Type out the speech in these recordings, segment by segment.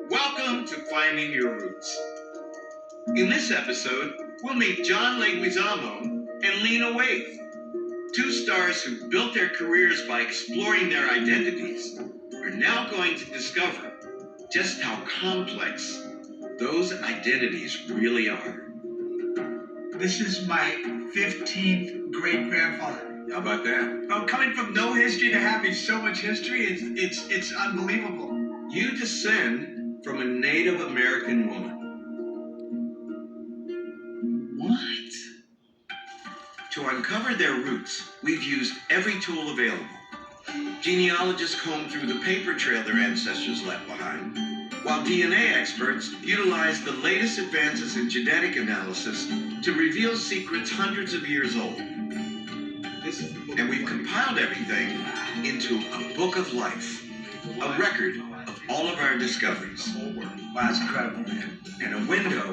Welcome to Finding Your Roots. In this episode, we'll meet John Leguizamo and Lena Waithe, two stars who built their careers by exploring their identities, are now going to discover just how complex those identities really are. This is my 15th great-grandfather. How about that? Well, coming from no history to having so much history, it's unbelievable. You descend from a Native American woman. What? To uncover their roots, we've used every tool available. Genealogists comb through the paper trail their ancestors left behind, while DNA experts utilize the latest advances in genetic analysis to reveal secrets hundreds of years old. And we've compiled everything into a book of life, a record of all of our discoveries. Wow, that's incredible, man. And a window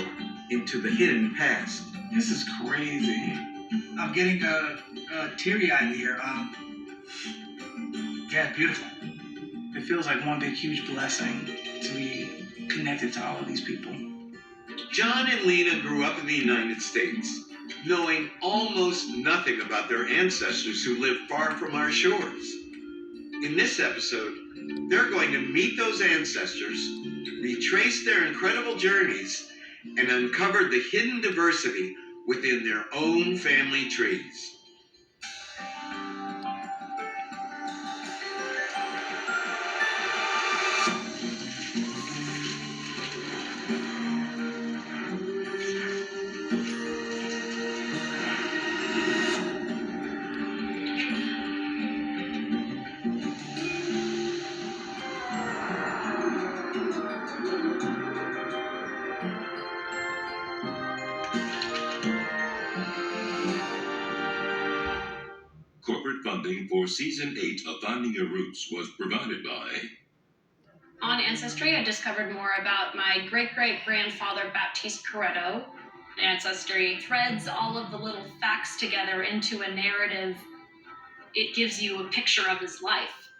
into the hidden past. This is crazy. I'm getting teary-eyed here. Yeah, beautiful. It feels like one big, huge blessing to be connected to all of these people. John and Lena grew up in the United States, knowing almost nothing about their ancestors who lived far from our shores. In this episode, they're going to meet those ancestors, retrace their incredible journeys, and uncover the hidden diversity within their own family trees. Corporate funding for Season 8 of Finding Your Roots was provided by... On Ancestry, I discovered more about my great-great-grandfather, Baptiste Coretto. Ancestry threads all of the little facts together into a narrative. It gives you a picture of his life.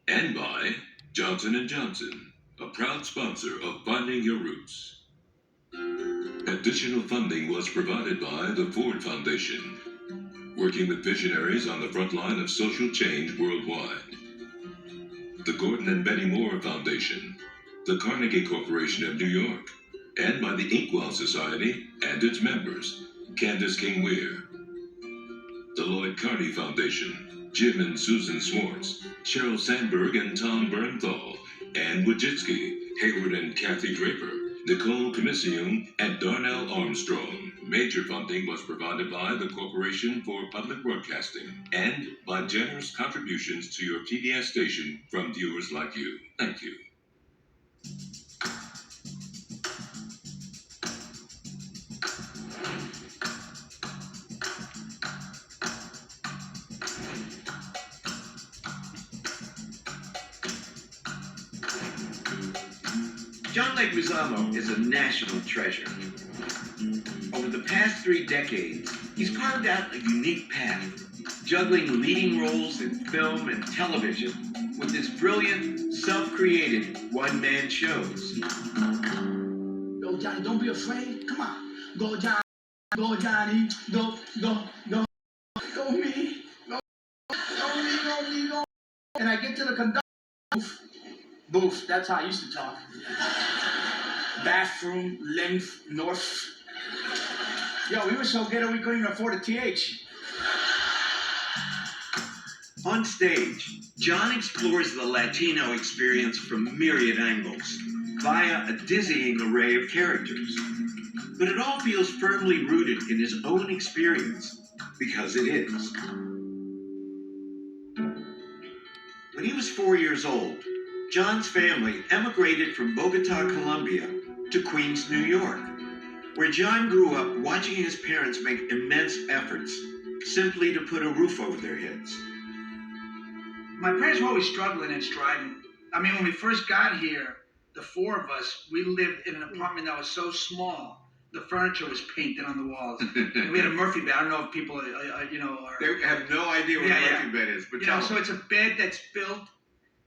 And by Johnson & Johnson, a proud sponsor of Finding Your Roots. Additional funding was provided by the Ford Foundation, working with visionaries on the front line of social change worldwide. The Gordon and Betty Moore Foundation, the Carnegie Corporation of New York, and by the Inkwell Society and its members, Candace King Weir. The Lloyd Carney Foundation, Jim and Susan Swartz, Sheryl Sandberg and Tom Bernthal, Ann Wojcicki, Hayward and Kathy Draper, Nicole Commission, and Darnell Armstrong. Major funding was provided by the Corporation for Public Broadcasting and by generous contributions to your PBS station from viewers like you. Thank you. John Leguizamo is a national treasure. Over the past 3 decades, he's carved out a unique path, juggling leading roles in film and television with his brilliant, self-created one-man shows. Go, Johnny, don't be afraid. Come on. Go, Johnny. Go, Johnny. Go, go, go. Go, me. Go, go, me, go, me, go. And I get to the conductor booth. Booth, that's how I used to talk. Bathroom, length, north. Yo, we were so ghetto we couldn't even afford a TH. On stage, John explores the Latino experience from myriad angles, via a dizzying array of characters. But it all feels firmly rooted in his own experience, because it is. When he was 4 years old, John's family emigrated from Bogota, Colombia, to Queens, New York, where John grew up watching his parents make immense efforts simply to put a roof over their heads. My parents were always struggling and striving. I mean, when we first got here, the 4 of us, we lived in an apartment that was so small, the furniture was painted on the walls. And we had a Murphy bed. I don't know if people, are... They have no idea what a Murphy bed is, but so it's a bed that's built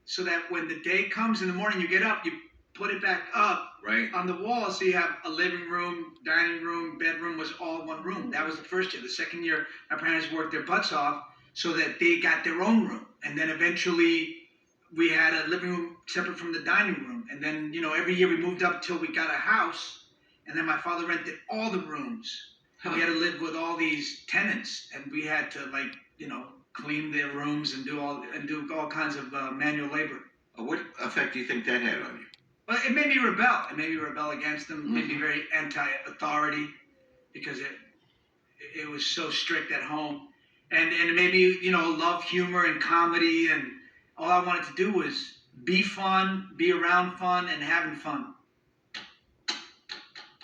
so that when the day comes in the morning, you get up, you put it back up Right. on the wall, so you have a living room, dining room, bedroom was all one room. That was the first year. The second year, my parents worked their butts off so that they got their own room, and then eventually we had a living room separate from the dining room. And then, every year we moved up till we got a house, and then my father rented all the rooms. And we had to live with all these tenants, and we had to clean their rooms and do all kinds of manual labor. What effect do you think that had on you? Well, it made me rebel. It made me rebel against them. Made me very anti-authority because it was so strict at home, and it made me love humor and comedy, and all I wanted to do was be fun, be around fun, and having fun.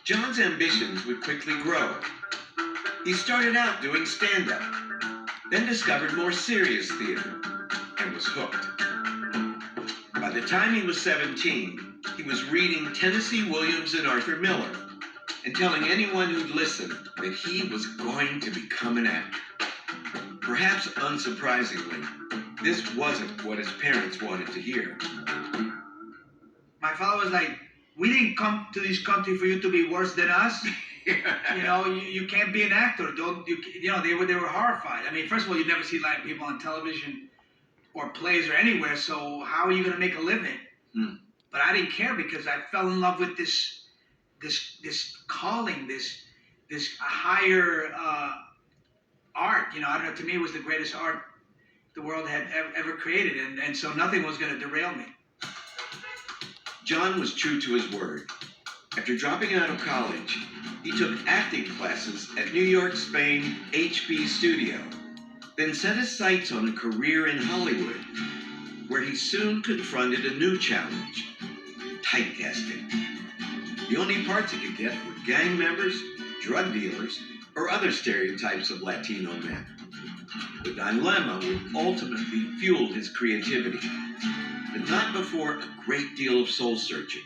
John's ambitions would quickly grow. He started out doing stand-up, then discovered more serious theater, and was hooked. By the time he was 17, he was reading Tennessee Williams and Arthur Miller, and telling anyone who'd listen that he was going to become an actor. Perhaps unsurprisingly, this wasn't what his parents wanted to hear. My father was like, "We didn't come to this country for you to be worse than us. You can't be an actor. They were horrified. I mean, first of all, you never see Latin people on television or plays or anywhere, so how are you going to make a living?" But I didn't care because I fell in love with this calling, this higher art. I don't know. To me, it was the greatest art the world had ever created, and so nothing was going to derail me. John was true to his word. After dropping out of college, he took acting classes at New York, Spain, HB Studio, then set his sights on a career in Hollywood, where he soon confronted a new challenge: typecasting. The only parts he could get were gang members, drug dealers, or other stereotypes of Latino men. The dilemma would ultimately fuel his creativity, but not before a great deal of soul-searching.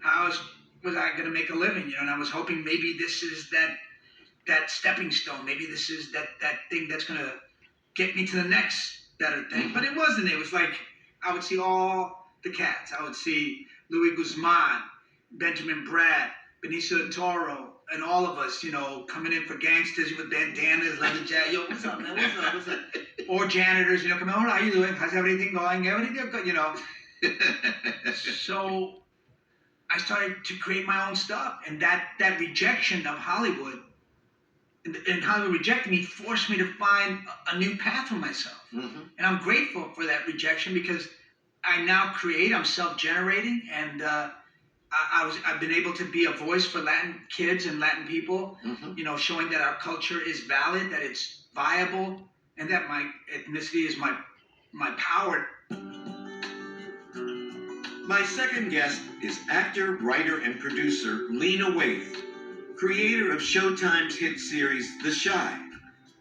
How was I going to make a living? And I was hoping maybe this is that stepping stone. Maybe this is that thing that's going to get me to the next better thing. But it wasn't. It was like I would see all the cats. I would see Leguizamo, Benjamin Bratt, Benicio del Toro, and all of us, coming in for gangsters with bandanas, Leguizamo. Yo, what's up, man? What's up? Or janitors, coming on. How you doing? How's everything going? Everything good, So I started to create my own stuff, and that rejection of Hollywood, and Hollywood rejected me, forced me to find a new path for myself. And I'm grateful for that rejection because I now create. I'm self-generating, and I've been able to be a voice for Latin kids and Latin people. Showing that our culture is valid, that it's viable, and that my ethnicity is my power. My second guest is actor, writer, and producer Lena Waithe, creator of Showtime's hit series The Chi,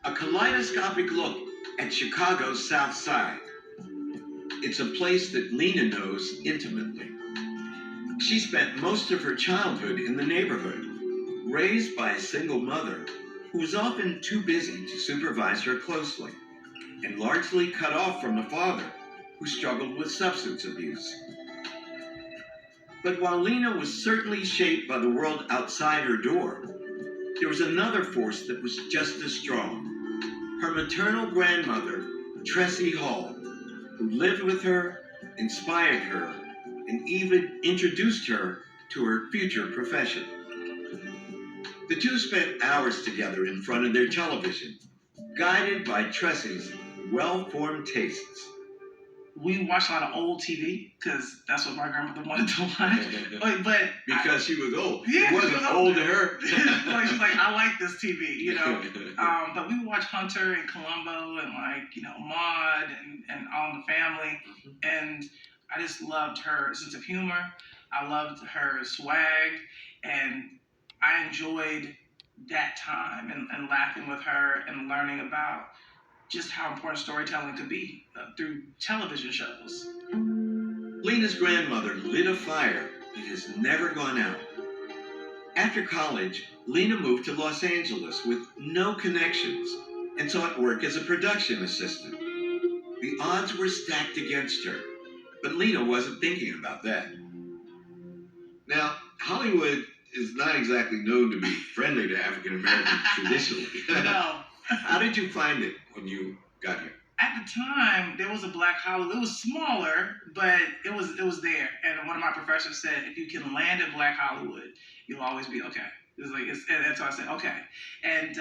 a kaleidoscopic look at Chicago's South Side. It's a place that Lena knows intimately. She spent most of her childhood in the neighborhood, raised by a single mother who was often too busy to supervise her closely, and largely cut off from a father who struggled with substance abuse. But while Lena was certainly shaped by the world outside her door, there was another force that was just as strong. Her maternal grandmother, Tressie Hall, who lived with her, inspired her, and even introduced her to her future profession. The two spent hours together in front of their television, guided by Tressie's well-formed tastes. We watched a lot of old TV because that's what my grandmother wanted to watch. But because she was old. Yeah, it wasn't old to her. She's like, I like this TV, But we would watch Hunter and Columbo and Maude and All in the Family, and I just loved her sense of humor. I loved her swag, and I enjoyed that time and laughing with her and learning about just how important storytelling could be through television shows. Lena's grandmother lit a fire that has never gone out. After college, Lena moved to Los Angeles with no connections and sought work as a production assistant. The odds were stacked against her, but Lena wasn't thinking about that. Now, Hollywood is not exactly known to be friendly to African Americans traditionally. No. How did you find it when you got here? At the time, there was a Black Hollywood. It was smaller, but it was there. And one of my professors said, if you can land in Black Hollywood, you'll always be okay. And so I said, okay. And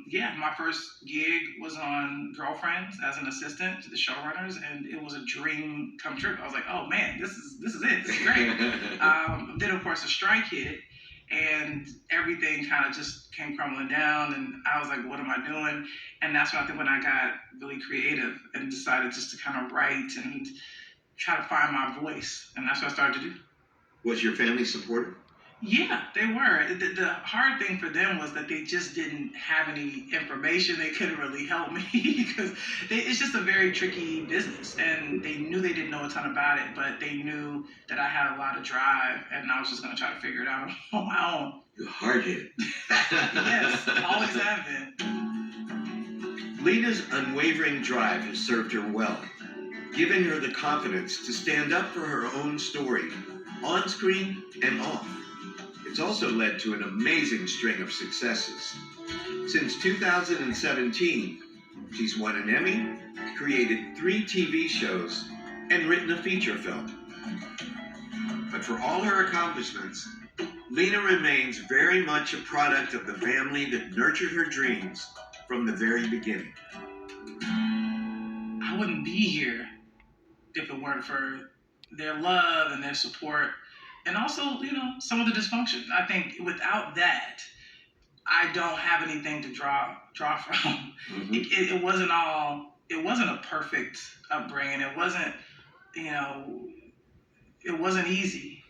yeah, my first gig was on Girlfriends as an assistant to the showrunners, and it was a dream come true. I was like, oh man, this is it. This is great. Then of course the strike hit, and everything kind of just came crumbling down, and I was like, what am I doing? And that's when I got really creative and decided just to kind of write and try to find my voice, and that's what I started to do. Was your family supportive? Yeah, they were. The hard thing for them was that they just didn't have any information. They couldn't really help me because it's just a very tricky business, and they knew they didn't know a ton about it, but they knew that I had a lot of drive, and I was just going to try to figure it out on my own. You're hard-headed. Yes, always have been. Lena's unwavering drive has served her well, giving her the confidence to stand up for her own story, on screen and off. It's also led to an amazing string of successes. Since 2017, she's won an Emmy, created 3 TV shows, and written a feature film. But for all her accomplishments, Lena remains very much a product of the family that nurtured her dreams from the very beginning. I wouldn't be here if it weren't for their love and their support. And also, some of the dysfunction. I think without that, I don't have anything to draw from. Mm-hmm. It wasn't a perfect upbringing. It wasn't, it wasn't easy.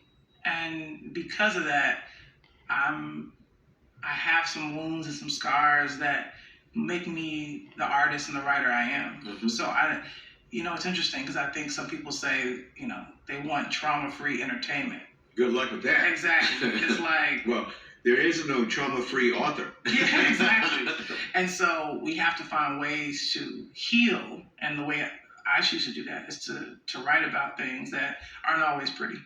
And because of that, I have some wounds and some scars that make me the artist and the writer I am. Mm-hmm. So it's interesting because I think some people say, they want trauma-free entertainment. Good luck with that. Exactly. It's like... Well, there is no trauma-free author. Yeah, exactly. And so we have to find ways to heal. And the way I choose to do that is to write about things that aren't always pretty.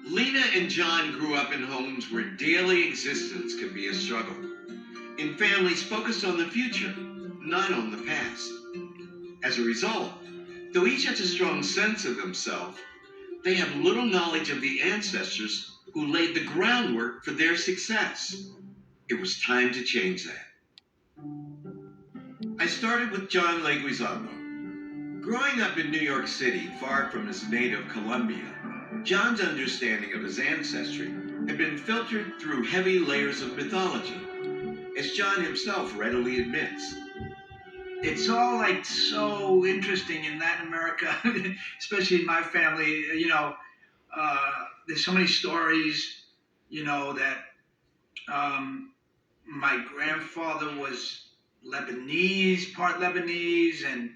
Lena and John grew up in homes where daily existence can be a struggle. In families focused on the future, not on the past. As a result, though each has a strong sense of themselves, they have little knowledge of the ancestors who laid the groundwork for their success. It was time to change that. I started with John Leguizamo. Growing up in New York City, far from his native Colombia, John's understanding of his ancestry had been filtered through heavy layers of mythology, as John himself readily admits. It's all like so interesting in Latin America, especially in my family. There's so many stories, that my grandfather was Lebanese, part Lebanese, and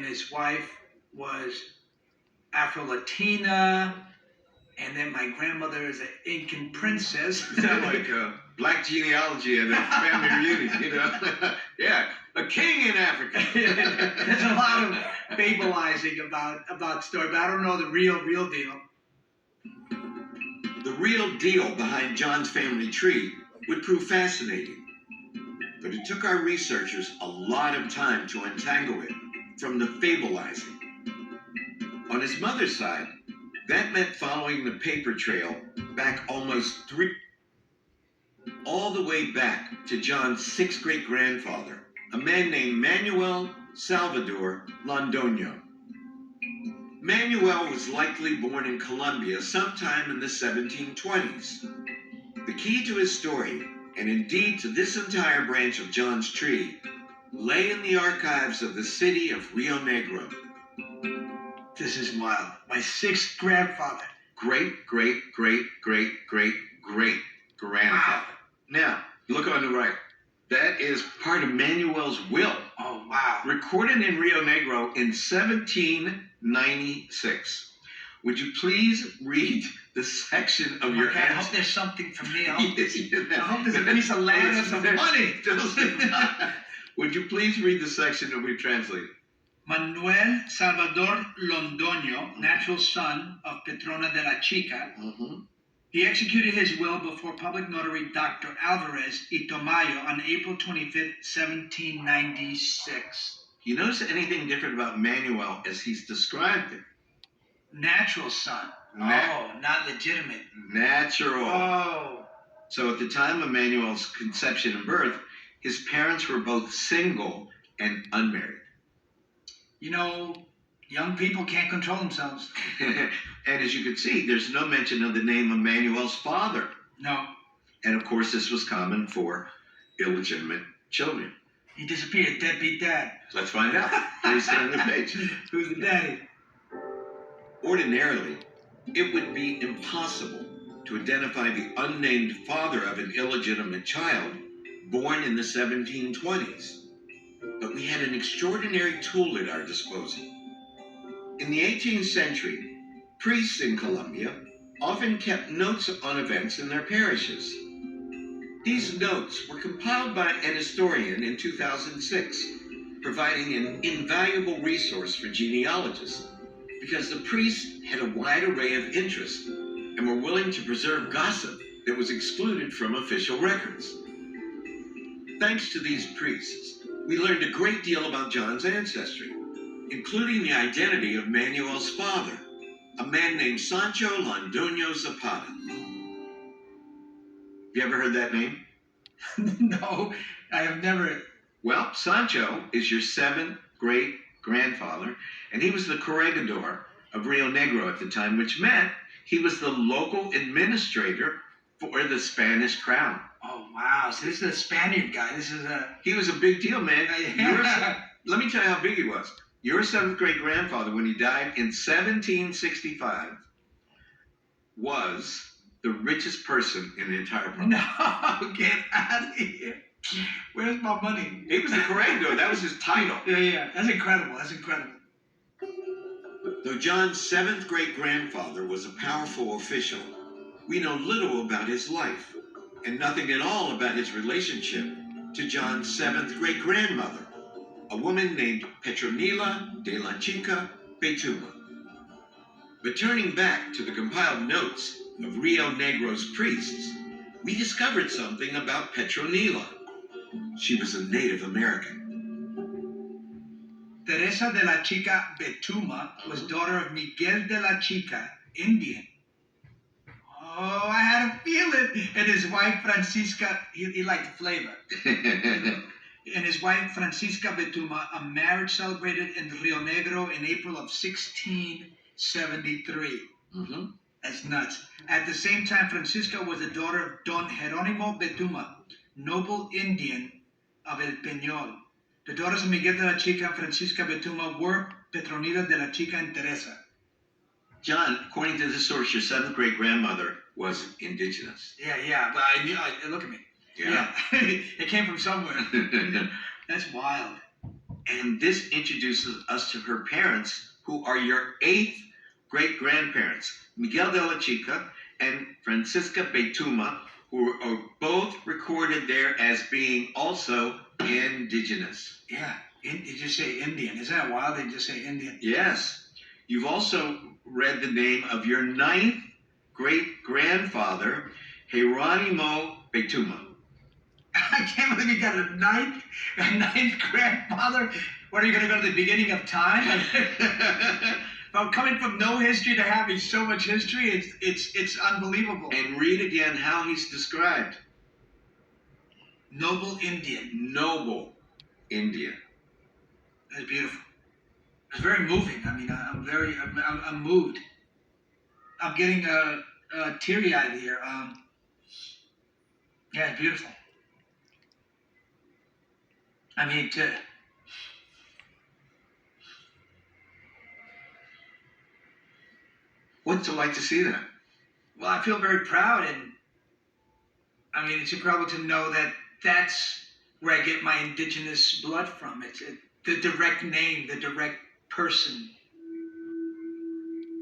his wife was Afro-Latina, and then my grandmother is an Incan princess. Sound like black genealogy at a family reunion, Yeah, a king in Africa. There's a lot of fabulizing about story, but I don't know the real deal. The real deal behind John's family tree would prove fascinating. But it took our researchers a lot of time to untangle it from the fabulizing. On his mother's side, that meant following the paper trail back all the way back to John's 6th great-grandfather, a man named Manuel Salvador Londoño. Manuel was likely born in Colombia sometime in the 1720s. The key to his story, and indeed to this entire branch of John's tree, lay in the archives of the city of Rio Negro. This is wild. My 6th grandfather. Great-great-great-great-great-grandfather. Now, look on the right. That is part of Manuel's will. Oh, wow. Recorded in Rio Negro in 1796. Would you please read the section of your I hope there's something for me. I hope there's a Yes, piece of land or some money. Would you please read the section that we translated? Manuel Salvador Londoño, natural son of Petrona de la Chica. He executed his will before public notary Dr. Alvarez y Tomayo on April 25th, 1796. You notice anything different about Manuel as he's described it? Natural son. Not legitimate. Natural. Oh. So at the time of Manuel's conception and birth, his parents were both single and unmarried. You know, young people can't control themselves. And as you can see, there's no mention of the name of Manuel's father. No. And of course, this was common for illegitimate children. He disappeared, deadbeat dad. Let's find out. Please turn the page. Who's the daddy? Ordinarily, it would be impossible to identify the unnamed father of an illegitimate child born in the 1720s. But we had an extraordinary tool at our disposal. In the 18th century, priests in Colombia often kept notes on events in their parishes. These notes were compiled by an historian in 2006, providing an invaluable resource for genealogists, because the priests had a wide array of interests and were willing to preserve gossip that was excluded from official records. Thanks to these priests, we learned a great deal about John's ancestry, including the identity of Manuel's father, a man named Sancho Londoño Zapata. You ever heard that name? No, I have never. Well, Sancho is your seventh great-grandfather, and he was the corregidor of Rio Negro at the time, which meant he was the local administrator for the Spanish crown. Oh, wow. So this is a Spaniard guy. He was a big deal, man. Yeah. Let me tell you how big he was. Your seventh great-grandfather, when he died in 1765, was the richest person in the entire province. No, get out of here. Where's my money? He was the corregidor. That was his title. Yeah. That's incredible. Though John's seventh great-grandfather was a powerful official, we know little about his life, and nothing at all about his relationship to John's seventh great-grandmother, a woman named Petronila de la Chica Betuma. But turning back to the compiled notes of Rio Negro's priests, we discovered something about Petronila. She was a Native American. Teresa de la Chica Betuma was daughter of Miguel de la Chica, Indian. Oh, I had a feeling. And his wife, Francisca, he liked the flavor. And his wife, Francisca Betuma, a marriage celebrated in Rio Negro in April of 1673. That's nuts. At the same time, Francisca was the daughter of Don Jerónimo Betuma, noble Indian of El Peñol. The daughters of Miguel de la Chica and Francisca Betuma were Petronila de la Chica and Teresa. John, according to this source, your seventh great-grandmother was indigenous. Yeah, but I knew, look at me. Yeah. It came from somewhere. That's wild. And this introduces us to her parents, who are your eighth great-grandparents, Miguel de la Chica and Francisca Betuma, who are both recorded there as being also indigenous. Yeah, they just say Indian. Isn't that wild? They just say Indian. Yes. You've also read the name of your ninth great-grandfather, Jerónimo Betuma. I can't believe you got a ninth grandfather. What, are you going to go to the beginning of time? Well, coming from no history to having so much history, it's unbelievable. And read again how he's described. Noble Indian. Noble Indian. That's beautiful. It's very moving. I mean, I'm moved. I'm getting teary-eyed here. Yeah, it's beautiful. I mean, What's it like to see that? well, I feel very proud, and I mean, it's incredible to know that that's where I get my indigenous blood from. It's the direct name, the direct person.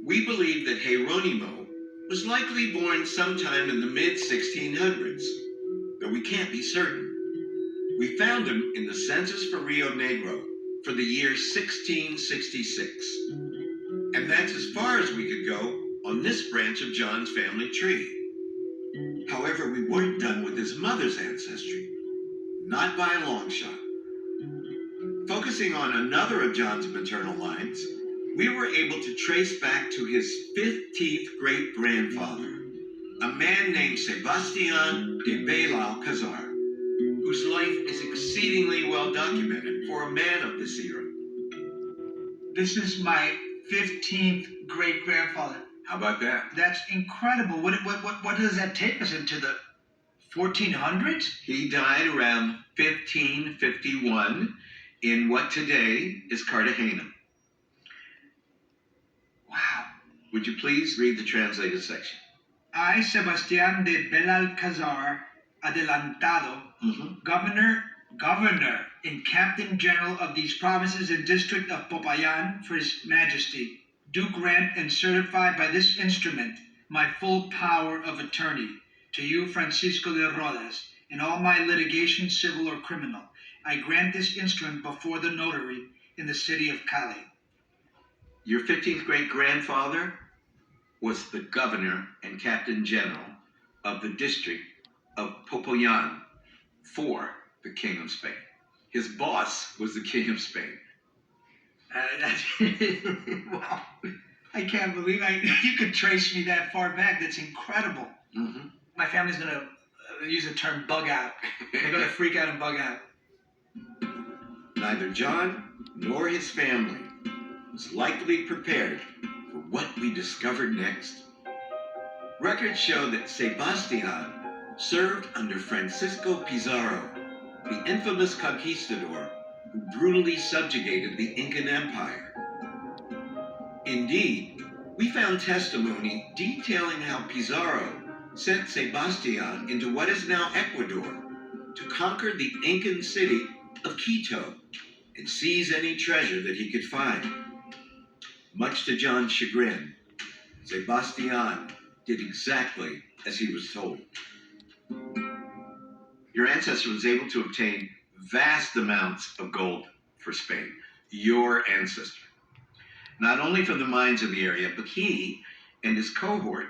We believe that Jerónimo was likely born sometime in the mid-1600s, though we can't be certain. We found him in the census for Rio Negro for the year 1666. And that's as far as we could go on this branch of John's family tree. However, we weren't done with his mother's ancestry. Not by a long shot. Focusing on another of John's maternal lines, we were able to trace back to his 15th great-grandfather, a man named Sebastian de Belalcazar, whose life is exceedingly well documented for a man of this era. This is my 15th great-grandfather. How about that? That's incredible. What does that take us into the 1400s? He died around 1551 in what today is Cartagena. Wow. Would you please read the translated section? I, Sebastián de Belalcázar Adelantado, Governor and Captain General of these provinces and district of Popayan for His Majesty, do grant and certify by this instrument my full power of attorney to you, Francisco de Rodas, in all my litigation, civil or criminal. I grant this instrument before the notary in the city of Cali. Your 15th great-grandfather was the governor and captain general of the district of Popayan for the King of Spain. His boss was the King of Spain. Wow. I can't believe you could trace me that far back. That's incredible. Mm-hmm. My family's going to use the term bug out. They're going to freak out and bug out. Neither John nor his family was likely prepared for what we discovered next. Records show that Sebastian served under Francisco Pizarro, the infamous conquistador who brutally subjugated the Incan Empire. Indeed, we found testimony detailing how Pizarro sent Sebastian into what is now Ecuador to conquer the Incan city of Quito and seize any treasure that he could find. Much to John's chagrin, Sebastian did exactly as he was told. Your ancestor was able to obtain vast amounts of gold for Spain. Your ancestor. Not only from the mines of the area, but he and his cohort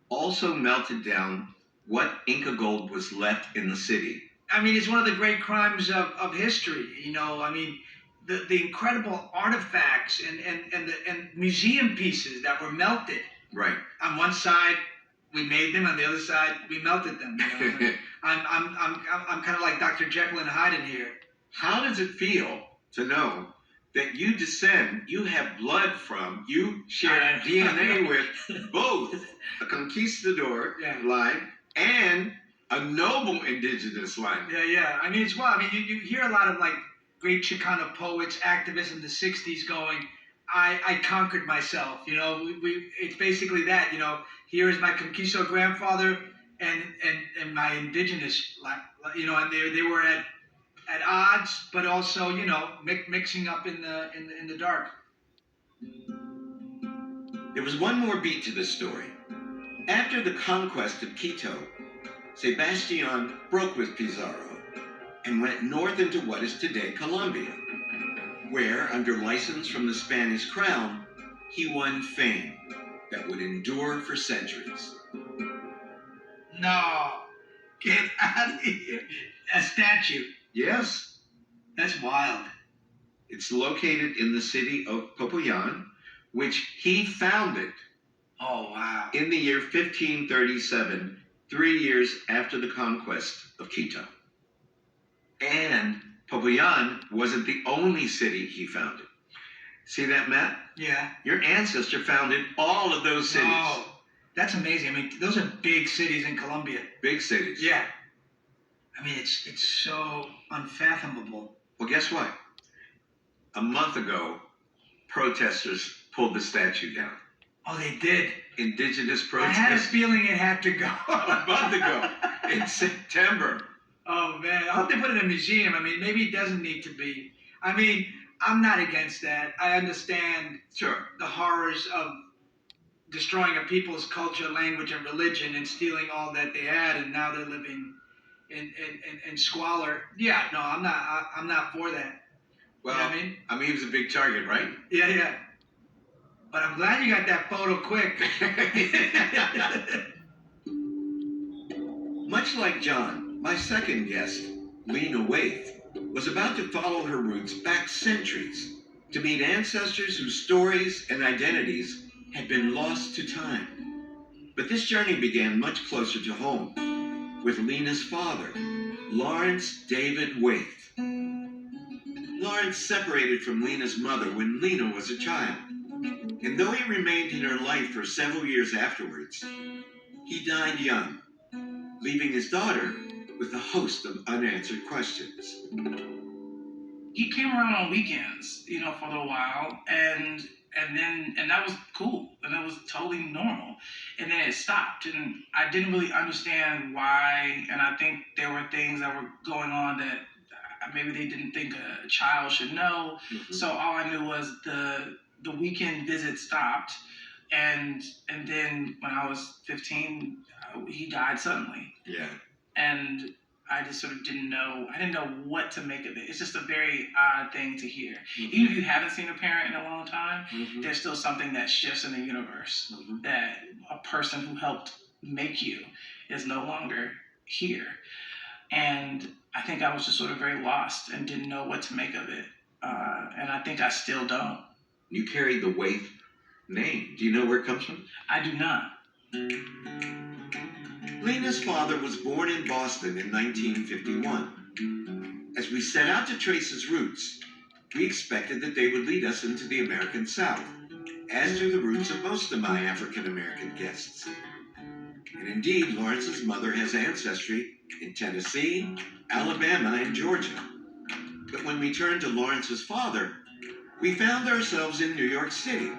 also melted down what Inca gold was left in the city. I mean, it's one of the great crimes of history. You know, I mean, the incredible artifacts and museum pieces that were melted. Right. On one side, we made them. On the other side, we melted them. You know? I'm kind of like Dr. Jekyll and Hyde in here. How does it feel to know that you have blood from, you share DNA with both a conquistador line and a noble indigenous line? Yeah. I mean, it's wild. I mean, you hear a lot of like great Chicano poets, activists in the 60s going, I conquered myself. You know, it's basically that, you know, here is my conquistador grandfather and my indigenous, like, you know, and they were at odds, but also, you know, mixing up in the dark. There was one more beat to this story. After the conquest of Quito, Sebastian broke with Pizarro and went north into what is today Colombia, where, under license from the Spanish crown, he won fame that would endure for centuries. No, get out of here. A statue. Yes. That's wild. It's located in the city of Popayan, which he founded. Oh, wow. In the year 1537, 3 years after the conquest of Quito. And Popayan wasn't the only city he founded. See that map? Yeah. Your ancestor founded all of those cities. Oh, that's amazing. I mean, those are big cities in Colombia. Big cities. Yeah. I mean, it's so unfathomable. Well, guess what? A month ago, protesters pulled the statue down. Oh, they did? Indigenous I protesters. had a feeling it had to go. A month ago, in September. Oh, man. I hope they put it in a museum. I mean, maybe it doesn't need to be. I mean, I'm not against that. I understand the horrors of destroying a people's culture, language, and religion and stealing all that they had, and now they're living in squalor. Yeah, no, I'm not for that. You know what I mean? I mean, he was a big target, right? Yeah, yeah. But I'm glad you got that photo quick. Much like John, my second guest, Lena Waithe, was about to follow her roots back centuries to meet ancestors whose stories and identities had been lost to time. But this journey began much closer to home, with Lena's father, Lawrence David Waithe. Lawrence separated from Lena's mother when Lena was a child, and though he remained in her life for several years afterwards, he died young, leaving his daughter with a host of unanswered questions. He came around on weekends, for a little while, and that was cool, and it was totally normal. And then it stopped, and I didn't really understand why. And I think there were things that were going on that maybe they didn't think a child should know. Mm-hmm. So all I knew was the weekend visit stopped, and then when I was 15, he died suddenly. Yeah. And I just sort of didn't know. I didn't know what to make of it. It's just a very odd thing to hear. Mm-hmm. Even if you haven't seen a parent in a long time, Mm-hmm. there's still something that shifts in the universe. Mm-hmm. That a person who helped make you is no longer here. And I think I was just sort of very lost and didn't know what to make of it. And I think I still don't. You carried the Waithe name. Do you know where it comes from? I do not. Lena's father was born in Boston in 1951. As we set out to trace his roots, we expected that they would lead us into the American South, as do the roots of most of my African-American guests. And indeed, Lawrence's mother has ancestry in Tennessee, Alabama, and Georgia. But when we turned to Lawrence's father, we found ourselves in New York City,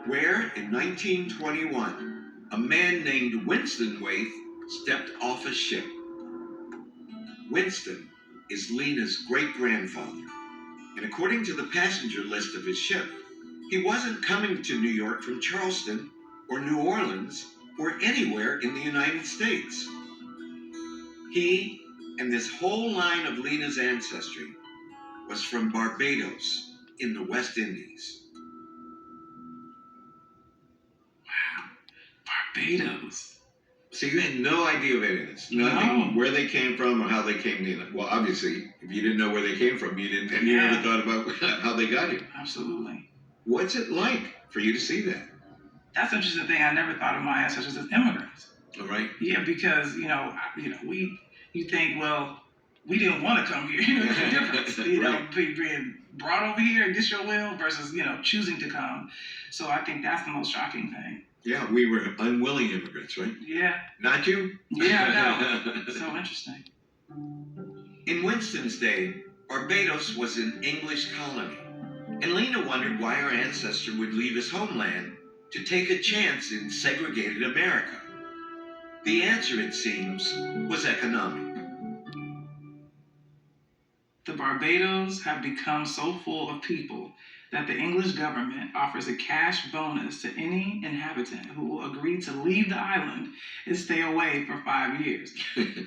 where, in 1921, a man named Winston Waithe stepped off a ship. Winston is Lena's great-grandfather, and according to the passenger list of his ship, he wasn't coming to New York from Charleston or New Orleans or anywhere in the United States. He and this whole line of Lena's ancestry was from Barbados in the West Indies. Barbados. So you had no idea of any of this? Nothing, where they came from or how they came to. Well, obviously, if you didn't know where they came from, you didn't, and you never thought about how they got here. Absolutely. What's it like for you to see that? That's an interesting thing. I never thought of my ancestors as immigrants. All right. Yeah, because you think, well, we didn't want to come here. There's a difference. Right. Being brought over here against your will versus choosing to come. So I think that's the most shocking thing. Yeah, we were unwilling immigrants, right? Yeah. Not you? Yeah, I know. So interesting. In Winston's day, Barbados was an English colony, and Lena wondered why our ancestor would leave his homeland to take a chance in segregated America. The answer, it seems, was economic. The Barbados have become so full of people that the English government offers a cash bonus to any inhabitant who will agree to leave the island and stay away for 5 years.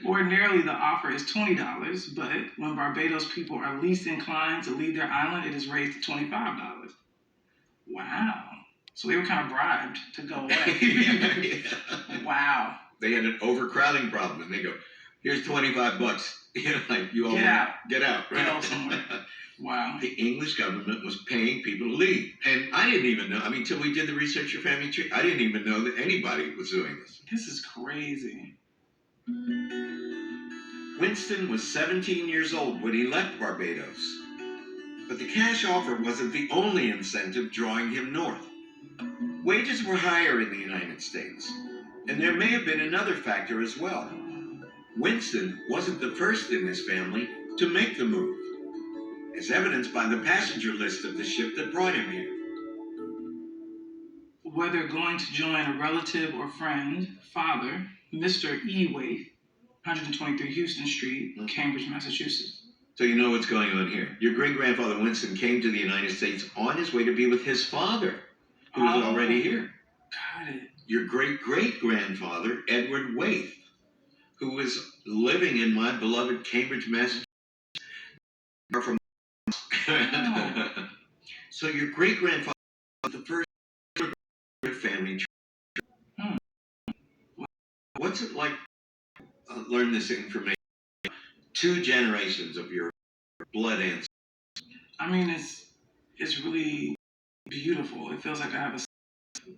Ordinarily, the offer is $20, but when Barbados people are least inclined to leave their island, it is raised to $25. Wow. So they were kind of bribed to go away. Yeah. Wow. They had an overcrowding problem, and they go, "Here's $25. You all Get out. Get out. Right? Go somewhere." Wow. The English government was paying people to leave, and I didn't even know. I mean, till we did the research your family tree, I didn't even know that anybody was doing this. This is crazy. Winston was 17 years old when he left Barbados, but the cash offer wasn't the only incentive drawing him north. Wages were higher in the United States, and there may have been another factor as well. Winston wasn't the first in his family to make the move, as evidenced by the passenger list of the ship that brought him here. Whether going to join a relative or friend, father, Mr. E. Waithe, 123 Houston Street, Cambridge, Massachusetts. So you know what's going on here. Your great-grandfather Winston came to the United States on his way to be with his father, who was already here. Got it. Your great-great-grandfather, Edward Waithe, who was living in my beloved Cambridge, Massachusetts, from Oh. So your great-grandfather was the first family tree. Hmm. What's it like learn this information? 2 generations of your blood ancestors. I mean, it's really beautiful. It feels like I have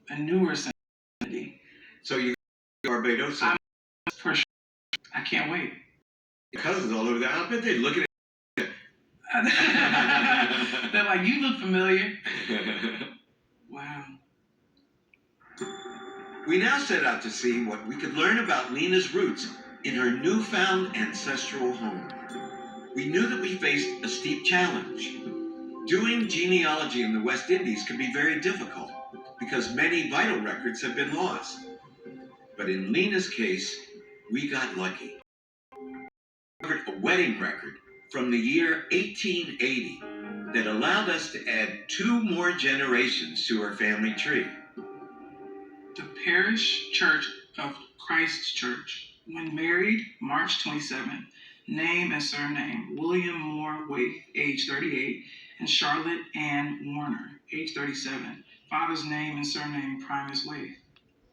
a newer sensibility. So you Barbados, I'm for sure. I can't wait. your cousins all over there. I bet they look at it. They're like, you look familiar. Wow. We now set out to see what we could learn about Lena's roots in her newfound ancestral home. We knew that we faced a steep challenge. Doing genealogy in the West Indies could be very difficult because many vital records have been lost. But in Lena's case, we got lucky. We discovered a wedding record from the year 1880 that allowed us to add 2 more generations to her family tree. The parish church of Christ Church, when married, March 27, name and surname, William Moore Waithe, age 38, and Charlotte Ann Warner, age 37. Father's name and surname, Primus Waithe.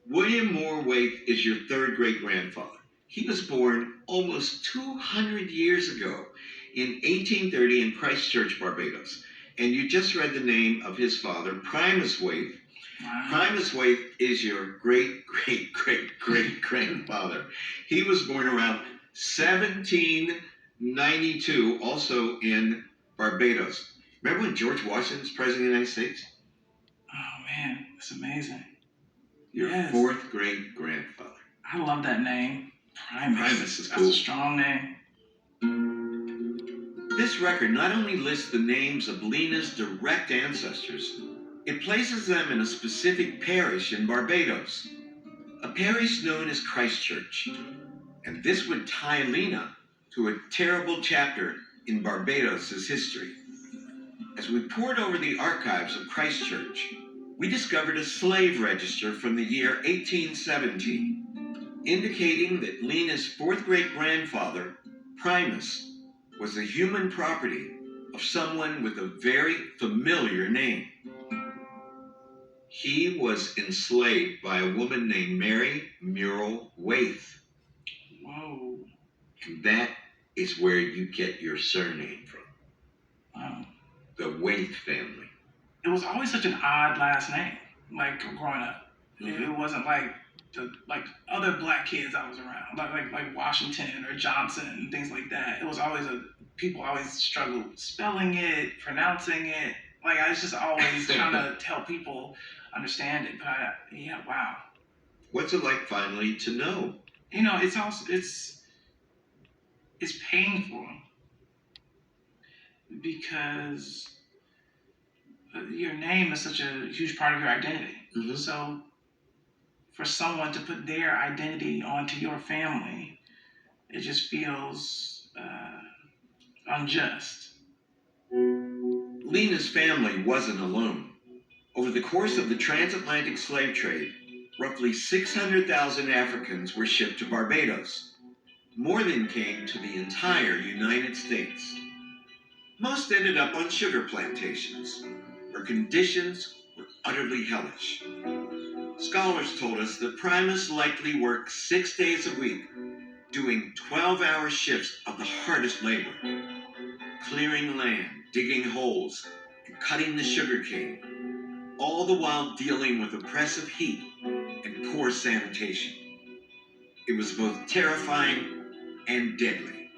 William Moore Waithe is your 3rd great-grandfather. He was born almost 200 years ago in 1830 in Christchurch, Barbados. And you just read the name of his father, Primus Waithe. Wow. Primus Waithe is your great-great-great-great-grandfather. He was born around 1792, also in Barbados. Remember when George Washington was president of the United States? Oh man, that's amazing. Your Yes. 4th great-grandfather. I love that name. Primus. Primus is That's cool. a strong name. This record not only lists the names of Lena's direct ancestors, it places them in a specific parish in Barbados, a parish known as Christchurch. And this would tie Lena to a terrible chapter in Barbados' history. As we pored over the archives of Christchurch, we discovered a slave register from the year 1817, indicating that Lena's 4th great-grandfather, Primus, was the human property of someone with a very familiar name. He was enslaved by a woman named Mary Muriel Waithe. Whoa. And that is where you get your surname from. Wow. The Waithe family. It was always such an odd last name, like growing up. Mm-hmm. It wasn't like other black kids I was around, like Washington or Johnson and things like that. It was always people always struggled spelling it, pronouncing it. Like I was just always trying to help people understand it. But wow. What's it like finally to know? You know, it's painful because your name is such a huge part of your identity. Mm-hmm. So for someone to put their identity onto your family, it just feels unjust. Lena's family wasn't alone. Over the course of the transatlantic slave trade, roughly 600,000 Africans were shipped to Barbados. More than came to the entire United States. Most ended up on sugar plantations, where conditions were utterly hellish. Scholars told us that Primus likely worked 6 days a week, doing 12-hour shifts of the hardest labor, clearing land, digging holes, and cutting the sugarcane, all the while dealing with oppressive heat and poor sanitation. It was both terrifying and deadly,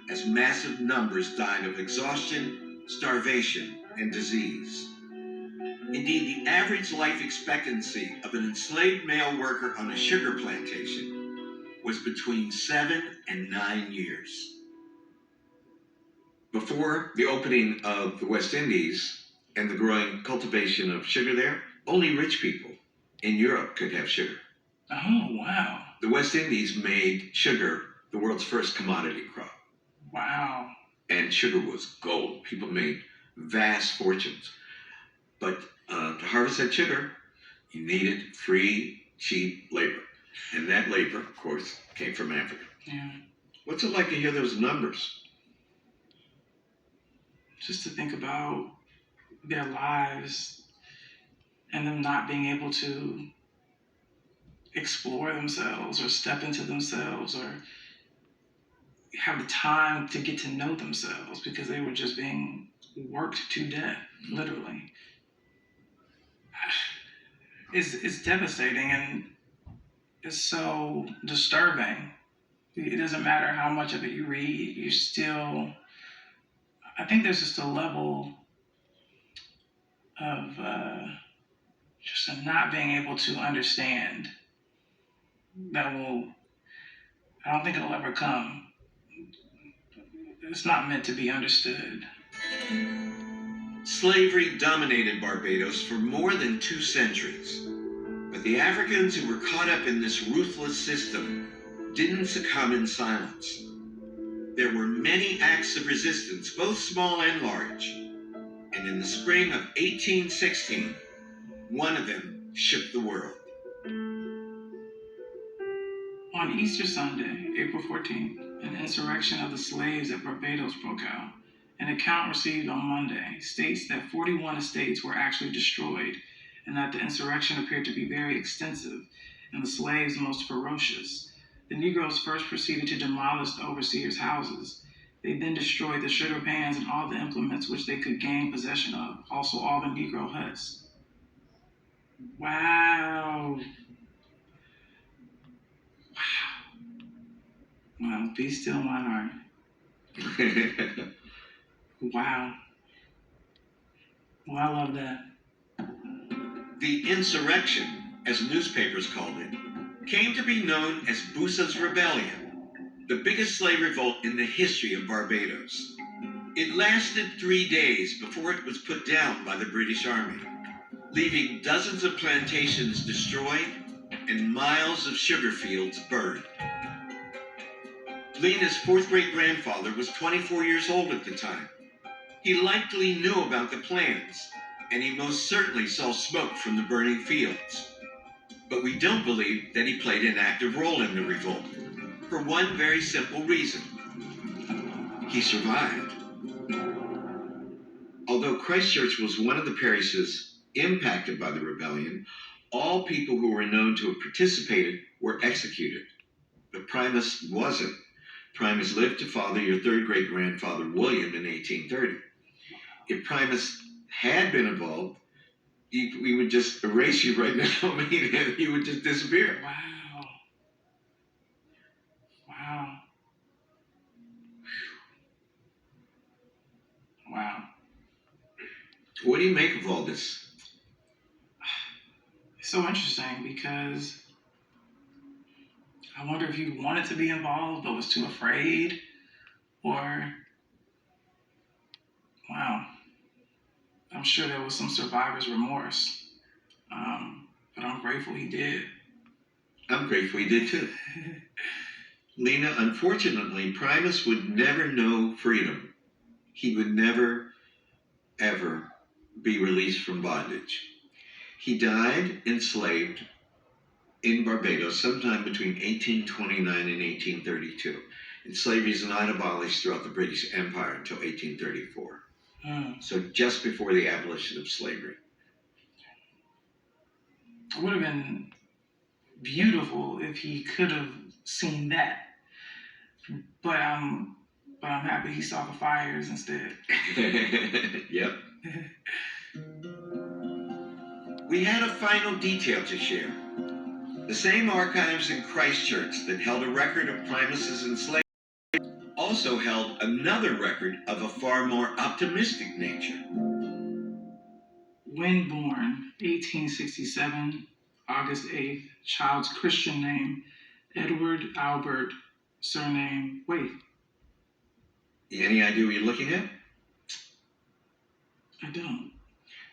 as massive numbers died of exhaustion, starvation, and disease. Indeed, the average life expectancy of an enslaved male worker on a sugar plantation was between 7 and 9 years. Before the opening of the West Indies and the growing cultivation of sugar there, only rich people in Europe could have sugar. Oh, wow. The West Indies made sugar the world's first commodity crop. Wow. And sugar was gold. People made vast fortunes. But to harvest that sugar, you needed free, cheap labor. And that labor, of course, came from Africa. Yeah. What's it like to hear those numbers? just to think about their lives and them not being able to explore themselves or step into themselves or have the time to get to know themselves because they were just being worked to death, literally. It's devastating and it's so disturbing. It doesn't matter how much of it you read, you still, I think there's just a level of just a not being able to understand that I don't think it'll ever come. It's not meant to be understood. Slavery dominated Barbados for more than 2 centuries. But the Africans who were caught up in this ruthless system didn't succumb in silence. There were many acts of resistance, both small and large. And in the spring of 1816, one of them shook the world. On Easter Sunday, April 14th, an insurrection of the slaves at Barbados broke out. An account received on Monday states that 41 estates were actually destroyed and that the insurrection appeared to be very extensive and the slaves most ferocious. The Negroes first proceeded to demolish the overseers' houses. They then destroyed the sugar pans and all the implements which they could gain possession of, also all the Negro huts. Wow. Wow, be still mine heart. Wow. Well, I love that. The insurrection, as newspapers called it, came to be known as Busa's Rebellion, the biggest slave revolt in the history of Barbados. It lasted 3 days before it was put down by the British Army, leaving dozens of plantations destroyed and miles of sugar fields burned. Lena's 4th great-grandfather was 24 years old at the time. He likely knew about the plans, and he most certainly saw smoke from the burning fields. But we don't believe that he played an active role in the revolt, for one very simple reason. He survived. Although Christchurch was one of the parishes impacted by the rebellion, all people who were known to have participated were executed. But Primus wasn't. Primus lived to father your 3rd great-grandfather, William, in 1830. If Primus had been involved, we would just erase you right now. I mean, you would just disappear. Wow. Wow. Wow. What do you make of all this? It's so interesting because I wonder if he wanted to be involved but was too afraid, or, wow, I'm sure there was some survivor's remorse, but I'm grateful he did. I'm grateful he did too. Lena, unfortunately, Primus would never know freedom. He would never, ever be released from bondage. He died enslaved in Barbados sometime between 1829 and 1832. And slavery is not abolished throughout the British Empire until 1834. So just before the abolition of slavery. It would have been beautiful if he could have seen that. But I'm happy he saw the fires instead. Yep. We had a final detail to share. The same archives in Christchurch that held a record of Primus's enslavement also held another record of a far more optimistic nature. When born, 1867, August 8th, child's Christian name, Edward Albert, surname Waithe. Any idea what you're looking at? I don't.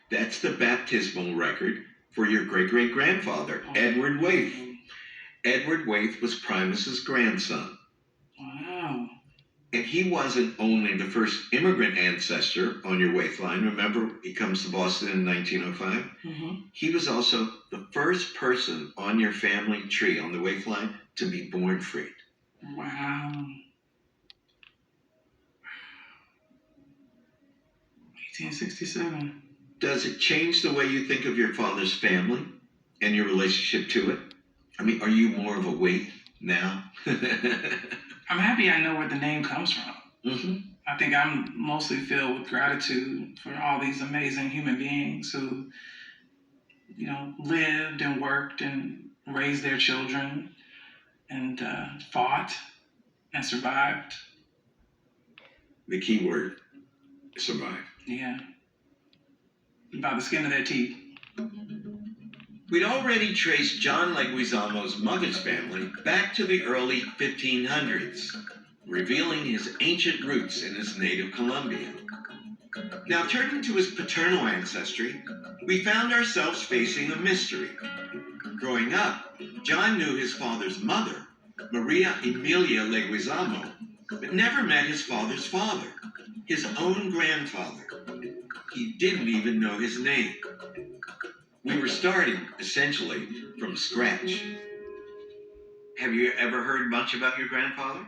That's the baptismal record for your great-great-grandfather, Edward Waithe. Edward Waithe was Primus's grandson. Wow. And he wasn't only the first immigrant ancestor on your Waithe line. Remember, he comes to Boston in 1905. Mm-hmm. He was also the first person on your family tree on the Waithe line to be born free. Wow. 1967. Does it change the way you think of your father's family and your relationship to it? I mean, are you more of a Waithe now? I'm happy I know where the name comes from. Mm-hmm. I think I'm mostly filled with gratitude for all these amazing human beings who, lived and worked and raised their children and fought and survived. The key word, survive. Yeah. By the skin of their teeth. We'd already traced John Leguizamo's mother's family back to the early 1500s, revealing his ancient roots in his native Colombia. Now, turning to his paternal ancestry, we found ourselves facing a mystery. Growing up, John knew his father's mother, Maria Emilia Leguizamo, but never met his father's father, his own grandfather. He didn't even know his name. We were starting, essentially, from scratch. Have you ever heard much about your grandfather?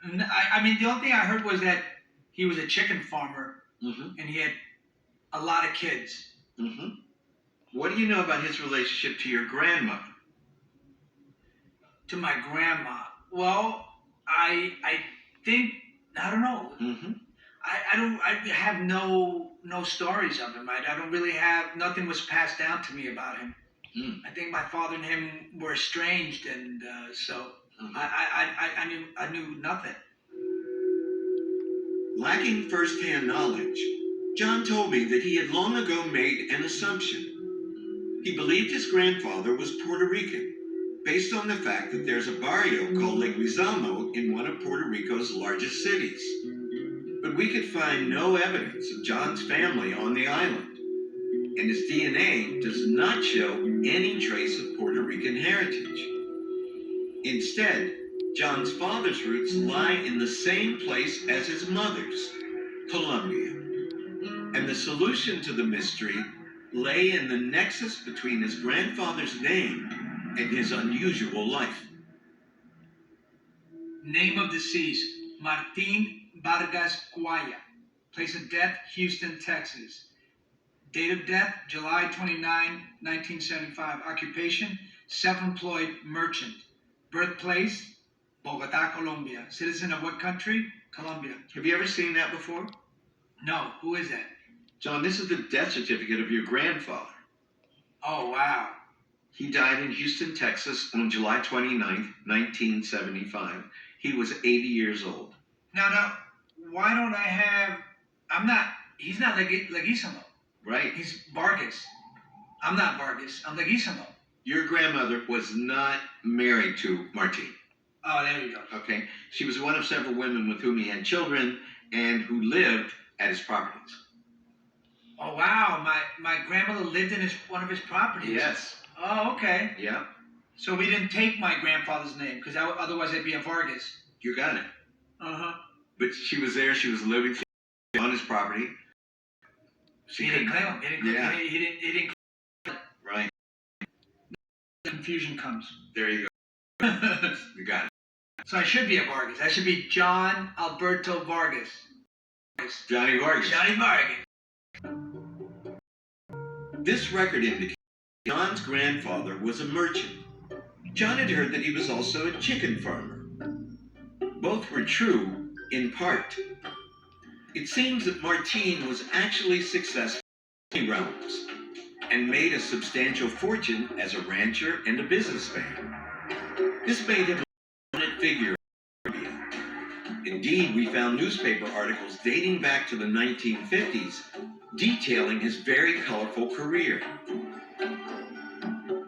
I mean, the only thing I heard was that he was a chicken farmer Mm-hmm. and he had a lot of kids. Mm-hmm. What do you know about his relationship to your grandmother? To my grandma. Well, I think, I don't know. Mm-hmm. I have no stories of him. I don't really have, nothing was passed down to me about him. Mm. I think my father and him were estranged, and so Mm-hmm. I knew nothing. Lacking first-hand knowledge, John told me that he had long ago made an assumption. He believed his grandfather was Puerto Rican, based on the fact that there's a barrio called Leguizamo in one of Puerto Rico's largest cities. But we could find no evidence of John's family on the island, and his DNA does not show any trace of Puerto Rican heritage. Instead, John's father's roots lie in the same place as his mother's, Colombia. And the solution to the mystery lay in the nexus between his grandfather's name and his unusual life. Name of deceased, Martin Vargas Cuaya. Place of death, Houston, Texas. Date of death, July 29, 1975. Occupation, self-employed merchant. Birthplace, Bogotá, Colombia. Citizen of what country? Colombia. Have you ever seen that before? No, who is that? John, this is the death certificate of your grandfather. Oh, wow. He died in Houston, Texas on July 29, 1975. He was 80 years old. Now, why don't I have, he's not Leguizamo. Right. He's Vargas. I'm not Vargas, I'm Leguizamo. Your grandmother was not married to Martin. Oh, there you go. Okay? She was one of several women with whom he had children and who lived at his properties. Oh, wow, my grandmother lived in one of his properties. Yes. Oh, okay. Yeah. So we didn't take my grandfather's name, because otherwise I'd be a Vargas. You got it. Uh-huh. But she was there. She was living on his property. He didn't claim him. Yeah. He didn't. Right. Confusion comes. There you go. You got it. So I should be a Vargas. I should be John Alberto Vargas. Johnny Vargas. Johnny Vargas. This record indicates John's grandfather was a merchant. John had heard that he was also a chicken farmer. Both were true, in part. It seems that Martin was actually successful in many realms and made a substantial fortune as a rancher and a businessman. This made him a prominent figure in Colombia. Indeed, we found newspaper articles dating back to the 1950s detailing his very colorful career.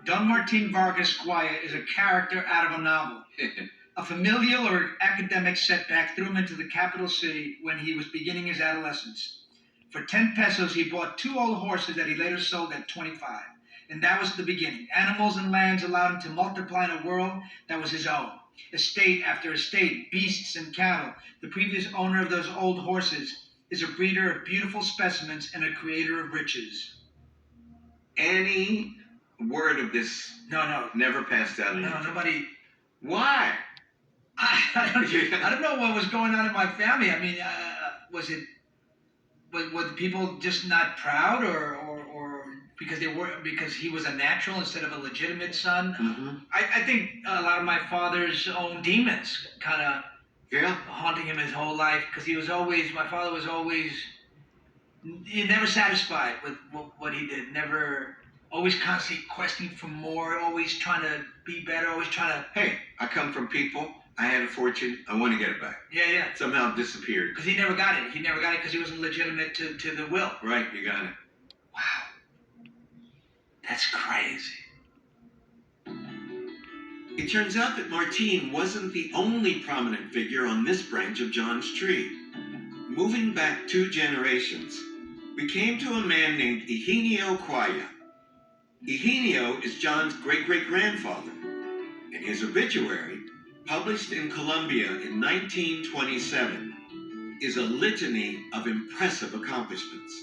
Don Martin Vargas Cuaya is a character out of a novel. A familial or academic setback threw him into the capital city when he was beginning his adolescence. For 10 pesos, he bought 2 old horses that he later sold at 25. And that was the beginning. Animals and lands allowed him to multiply in a world that was his own. Estate after estate, beasts and cattle. The previous owner of those old horses is a breeder of beautiful specimens and a creator of riches. Any word of this No. never passed down? No, nobody. Why? I don't know what was going on in my family. I mean, was it were the people just not proud, or because he was a natural instead of a legitimate son? Mm-hmm. I think a lot of my father's own demons kind of haunting him his whole life, because my father was always, he never satisfied with what he did, never, always constantly questing for more, always trying to be better, always trying to. Hey, I come from people. I had a fortune. I want to get it back. Yeah. Somehow it disappeared. Because he never got it. He never got it because he wasn't legitimate to the will. Right, you got it. Wow. That's crazy. It turns out that Martine wasn't the only prominent figure on this branch of John's tree. Moving back 2 generations, we came to a man named Eugenio Quaya. Eugenio is John's great-great-grandfather, and his obituary, published in Colombia in 1927, is a litany of impressive accomplishments.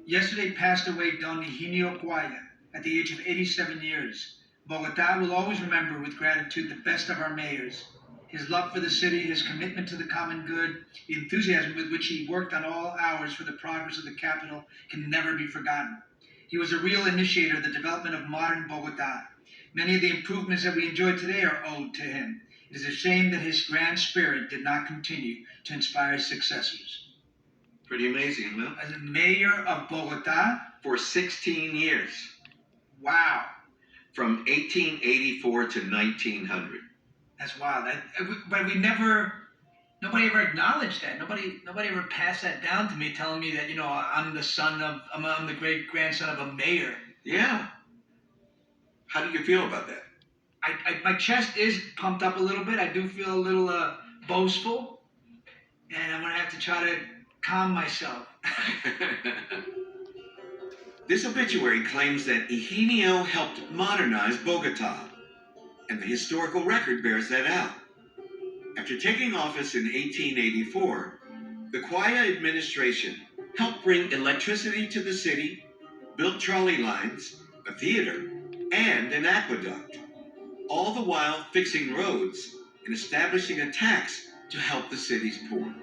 Yesterday passed away Don Eugenio Quaya at the age of 87 years. Bogotá will always remember with gratitude the best of our mayors. His love for the city, his commitment to the common good, the enthusiasm with which he worked on all hours for the progress of the capital can never be forgotten. He was a real initiator of the development of modern Bogotá. Many of the improvements that we enjoy today are owed to him. It is a shame that his grand spirit did not continue to inspire his successors. Pretty amazing, no? As mayor of Bogotá, For 16 years, wow, from 1884 to 1900. that's wild. But nobody ever acknowledged that. Nobody ever passed that down to me, telling me that, I'm the great grandson of a mayor. Yeah. How do you feel about that? My chest is pumped up a little bit. I do feel a little boastful, and I'm gonna have to try to calm myself. This obituary claims that Eugenio helped modernize Bogotá, and the historical record bears that out. After taking office in 1884, the Quaya administration helped bring electricity to the city, built trolley lines, a theater, and an aqueduct, all the while fixing roads and establishing a tax to help the city's poor.